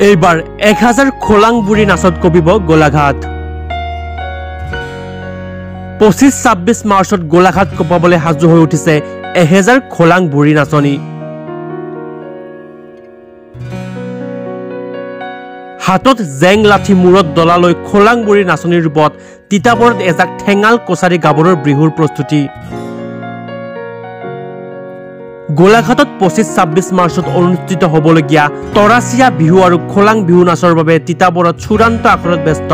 এইবাৰ 1000 খোলাং বুঢ়ী নাচত কবিব গোলাঘাট 25-26 মাৰ্চত গোলাঘাট কপাবলৈ সাজু হৈ উঠিছে 1000 খোলাং বুঢ়ী নাচনী হাতত জেং লাঠি মূৰত ডলালৈ খোলাং বুঢ়ী নাচনীৰ ৰূপত তিতাবৰত এজাক ঠেঙাল কছাৰী গাভৰুৰ বিহুৰ প্ৰস্তুতি গোলাঘাটত 25-26 মাৰ্চত অনুষ্ঠিত হ'বলগীয়া তৰাচিয়া বিহু আৰু খোলাং বিহু নাচৰ বাবে তিতাবৰত চূড়ান্ত আখৰত ব্যস্ত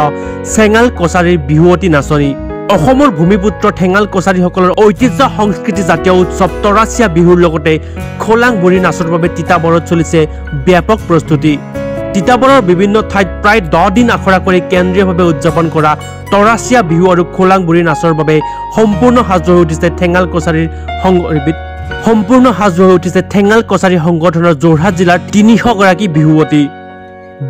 চেঙাল কছাৰীৰ বিহুৱতী নাচনী অসমৰ ভূমিপুত্ৰ ঠেঙাল কছাৰীসকলৰ ঐতিহ্য সংস্কৃতি জাতীয় উৎসৱ তৰাচিয়া বিহুৰ লগতে খোলাং বুঢ়ী নাচৰ বাবে তিতাবৰত চলিছে ব্যাপক প্ৰস্তুতি তিতাবৰৰ বিভিন্ন ঠাইত প্ৰায় 10 দিন আখৰা কৰি কেন্দ্ৰীয়ভাৱে উদযাপন কৰা তৰাচিয়া বিহু আৰু খোলাং বুঢ়ী নাচৰ বাবে সম্পূৰ্ণ সাজু হৈ উঠিছে ঠেঙাল কছাৰী সংগঠনৰ যোৰহাট জিলাৰ 300 গৰাকী বিহুৱতী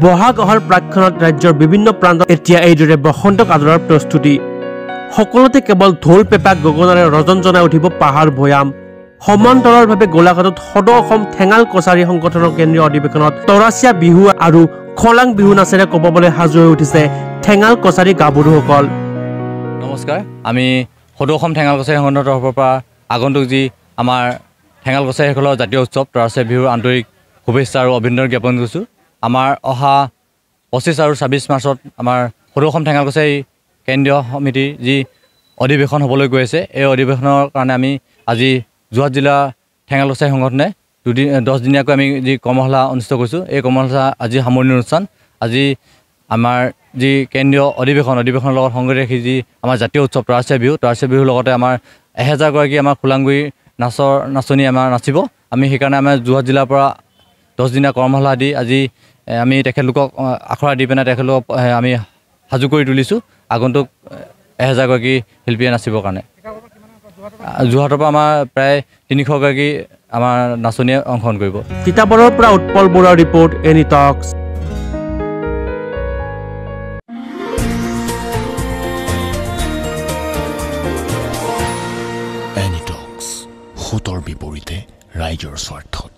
বহাগ অহাৰ প্ৰাক্ষণত ৰাজ্যৰ বিভিন্ন প্ৰান্তত এতিয়া এইদৰে বসন্তক আদৰৰ প্ৰস্তুতি সকলোতে কেৱল ঢোল পেপা গগনাৰে ৰজন জনাই উঠিব পাহাৰ ভৈয়াম সমান্তৰালভাৱে গোলাঘাটত সদৌ অসম ঠেঙাল কছাৰী সংগঠনৰ কেন্দ্ৰীয় অধিৱেশনত তৰাচিয়া বিহু আৰু খোলাং বিহু নাচেৰে কপাবলৈ সাজু হৈ উঠিছে ঠেঙাল কছাৰী গাভৰুসকল নমস্কাৰ আমি সদৌ অসম ঠেঙাল কছাৰী সংগঠনৰ তৰফৰ পৰা আগন্তুক যি আমাৰ ঠেঙাল কছাৰীসকলৰ জাতীয় উৎসৱ তৰাচিয়া বিহুৰ আন্তৰিক শুভেচ্ছা আৰু অভিনন্দন জ্ঞাপন কৰিছোঁ আমাৰ অহা 25 আৰু 26 মাৰ্চত আমাৰ সদৌ অসম ঠেঙাল কছাৰী কেন্দ্ৰীয় সমিতিৰ যি অধিৱেশন হ'বলৈ গৈ আছে এই অধিৱেশনৰ কাৰণে আমি আজি যোৰহাট জিলা ঠেঙাল কছাৰী সংগঠনে 10 দিনীয়াকৈ আমি যি কৰ্মশালা অনুষ্ঠিত কৰিছোঁ এই কৰ্মশালা আজি সামৰণি অনুষ্ঠান আজি আমাৰ যি কেন্দ্ৰীয় অধিৱেশনৰ লগত সংগতি ৰাখি যি আমাৰ জাতীয় উৎসৱ তৰাচিয়া বিহুৰ লগতে আমাৰ 1000 গৰাকী আমাৰ খোলাংগুৰি নাচনী আমাৰ নাচিব আমি সেইকাৰণে আমাৰ যোৰহাট জিলাৰ পৰা 10 দিনীয়া কৰ্মশালা দি আজি আমি তেখেতলোকক আখৰা দি পেলাই তেখেতলোকক আমি সাজু কৰি তুলিছোঁ আগন্তুক 1000 গৰাকী শিল্পীয়ে নাচিবৰ কাৰণে যোৰহাটৰ পৰা আমাৰ প্ৰায় 300 গৰাকী আমাৰ নাচনীয়ে অংশগ্ৰহণ কৰিব তিতাবৰৰ পৰা উৎপল বৰুৱাৰ ৰিপৰ্ট এনি টক্স এনি টক্স হুতৰ বিপৰীতে ৰাইজৰ স্বাৰ্থত